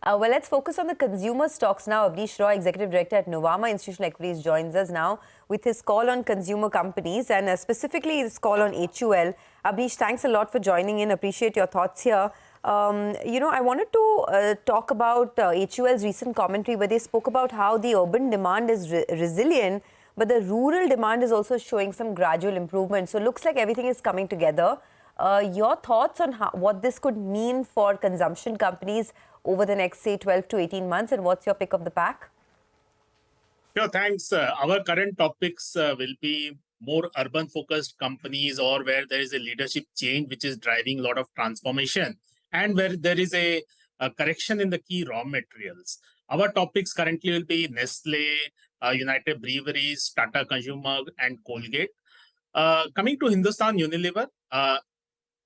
Well, let's focus on the consumer stocks now. Abneesh Roy, Executive Director at Nuvama Instl Equities, joins us now with his call on consumer companies and specifically his call on HUL. Abneesh, thanks a lot for joining in. Appreciate your thoughts here. I wanted to talk about HUL's recent commentary where they spoke about how the urban demand is resilient, but the rural demand is also showing some gradual improvement. So it looks like everything is coming together. Your thoughts on what this could mean for consumption companies over the next, say, 12 to 18 months, and what's your pick of the pack? Sure, thanks. Our current topics will be more urban-focused companies or where there is a leadership change which is driving a lot of transformation and where there is a correction in the key raw materials. Our topics currently will be Nestle, United Breweries, Tata Consumer and Colgate. Coming to Hindustan Unilever,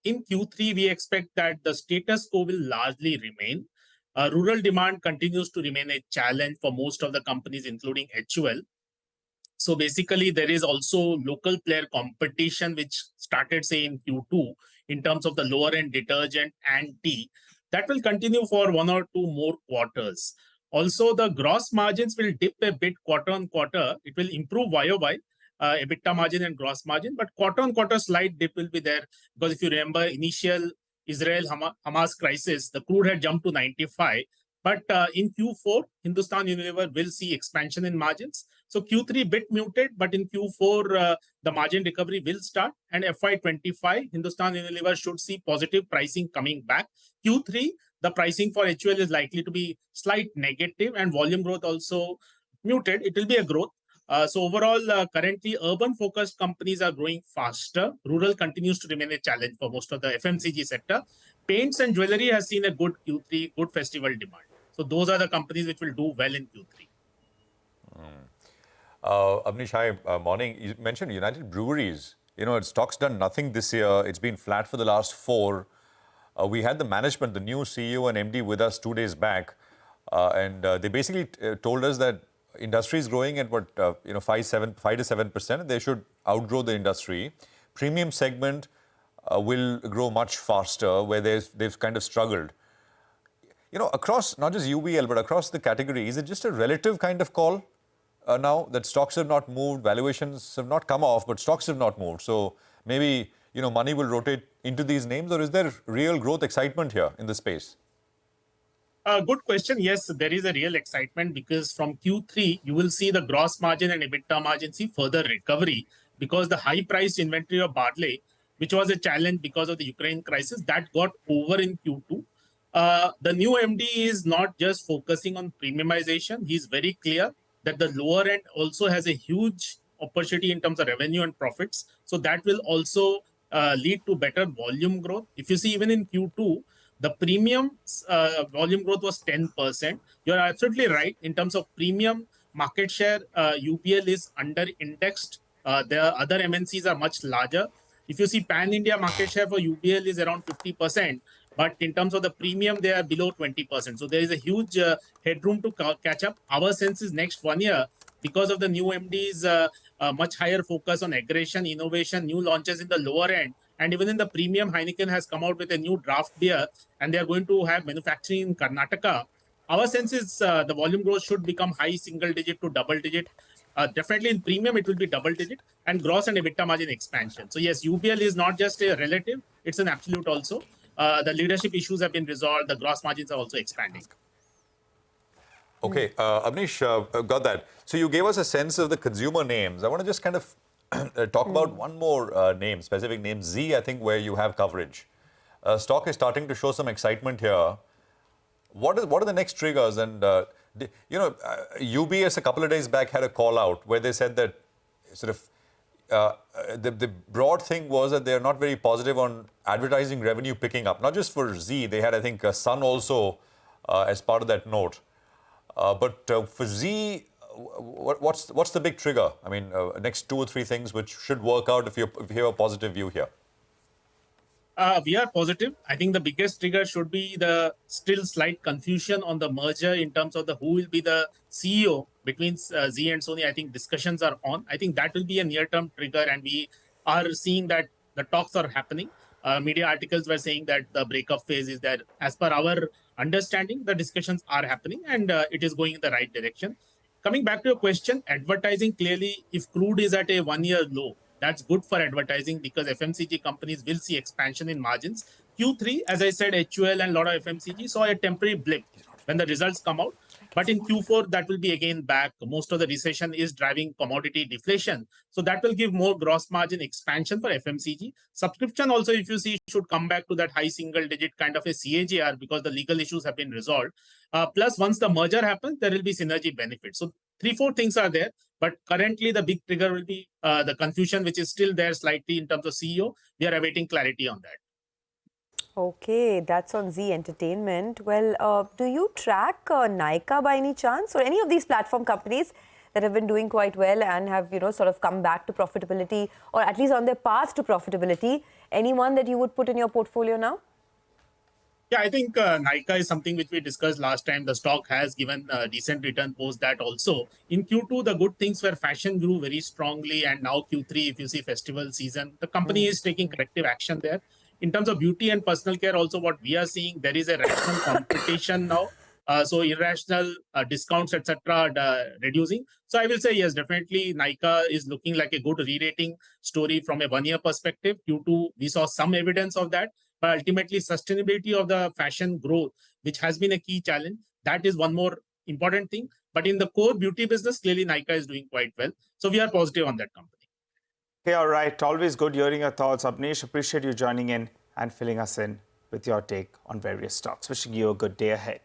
in Q3, we expect that the status quo will largely remain. Rural demand continues to remain a challenge for most of the companies, including HUL. So basically, there is also local player competition, which started, say, in Q2 in terms of the lower-end detergent and tea. That will continue for 1 or 2 more quarters. Also, the gross margins will dip a bit quarter on quarter. It will improve YOY. EBITDA margin and gross margin, but quarter-on-quarter slight dip will be there because if you remember initial Israel-Hamas crisis, the crude had jumped to 95. But in Q4, Hindustan Unilever will see expansion in margins. So Q3 bit muted, but in Q4, the margin recovery will start. And FY25, Hindustan Unilever should see positive pricing coming back. Q3, the pricing for HUL is likely to be slight negative and volume growth also muted. It will be a growth. So overall, currently, urban-focused companies are growing faster. Rural continues to remain a challenge for most of the FMCG sector. Paints and jewelry has seen a good Q3, good festival demand. So those are the companies which will do well in Q3. Abneesh, hi, morning. You mentioned United Breweries. You know, its stock's done nothing this year. It's been flat for the last 4. We had the management, the new CEO and MD with us 2 days back. And they basically told us that industry is growing at 5 to 7%. They should outgrow the industry. Premium segment will grow much faster, where they've kind of struggled. You know, across not just UBL but across the category, is it just a relative kind of call now that stocks have not moved, valuations have not come off, but stocks have not moved? So maybe money will rotate into these names, or is there real growth excitement here in the space? Good question. Yes, there is a real excitement because from Q3, you will see the gross margin and EBITDA margin see further recovery because the high-priced inventory of barley, which was a challenge because of the Ukraine crisis, that got over in Q2. The new MD is not just focusing on premiumization. He's very clear that the lower end also has a huge opportunity in terms of revenue and profits. So that will also lead to better volume growth. If you see even in Q2, the premium volume growth was 10%. You're absolutely right. In terms of premium market share, UBL is under-indexed. The other MNCs are much larger. If you see pan-India market share for UBL is around 50%. But in terms of the premium, they are below 20%. So there is a huge headroom to catch up. Our sense is next 1 year, because of the new MD's much higher focus on aggression, innovation, new launches in the lower end. And even in the premium, Heineken has come out with a new draft beer, and they are going to have manufacturing in Karnataka. Our sense is the volume growth should become high single digit to double digit. Definitely in premium, it will be double digit, and gross and EBITDA margin expansion. So yes, UBL is not just a relative, it's an absolute also. The leadership issues have been resolved. The gross margins are also expanding. Okay, Abneesh, got that. So you gave us a sense of the consumer names. I want to just kind of talk about one more name, specific name, Z, I think, where you have coverage. Stock is starting to show some excitement here. What are the next triggers? And, UBS a couple of days back had a call out where they said that sort of the broad thing was that they're not very positive on advertising revenue picking up. Not just for Z, they had, I think, Sun also as part of that note. But for Z, what's the big trigger? I mean, next 2 or 3 things which should work out if you have a positive view here. We are positive. I think the biggest trigger should be the still slight confusion on the merger in terms of who will be the CEO between Z and Sonia. I think discussions are on. I think that will be a near-term trigger, and we are seeing that the talks are happening. Media articles were saying that the breakup phase is there. As per our understanding the discussions are happening and it is going in the right direction. Coming back to your question, advertising clearly, if crude is at a 1-year low, that's good for advertising because FMCG companies will see expansion in margins. Q3, as I said, HUL and a lot of FMCG saw a temporary blip when the results come out. But in Q4, that will be again back. Most of the recession is driving commodity deflation. So that will give more gross margin expansion for FMCG. Subscription also, if you see, should come back to that high single digit kind of a CAGR because the legal issues have been resolved. Plus, once the merger happens, there will be synergy benefits. So 3-4 things are there. But currently, the big trigger will be the confusion, which is still there slightly in terms of CEO. We are awaiting clarity on that. Okay, that's on Z Entertainment. Well, do you track Nykaa by any chance, or any of these platform companies that have been doing quite well and have, sort of come back to profitability, or at least on their path to profitability? Anyone that you would put in your portfolio now? Yeah, I think Nykaa is something which we discussed last time. The stock has given a decent return post that also. In Q2, the good things were fashion grew very strongly. And now Q3, if you see festival season, the company is taking corrective action there. In terms of beauty and personal care, also what we are seeing, there is a rational competition now. So irrational discounts, etc., reducing. So I will say yes, definitely Nykaa is looking like a good re-rating story from a 1-year perspective. Q2, we saw some evidence of that. But ultimately, sustainability of the fashion growth, which has been a key challenge, that is one more important thing. But in the core beauty business, clearly Nykaa is doing quite well. So we are positive on that company. Okay, all right. Always good hearing your thoughts. Abneesh, appreciate you joining in and filling us in with your take on various stocks. Wishing you a good day ahead.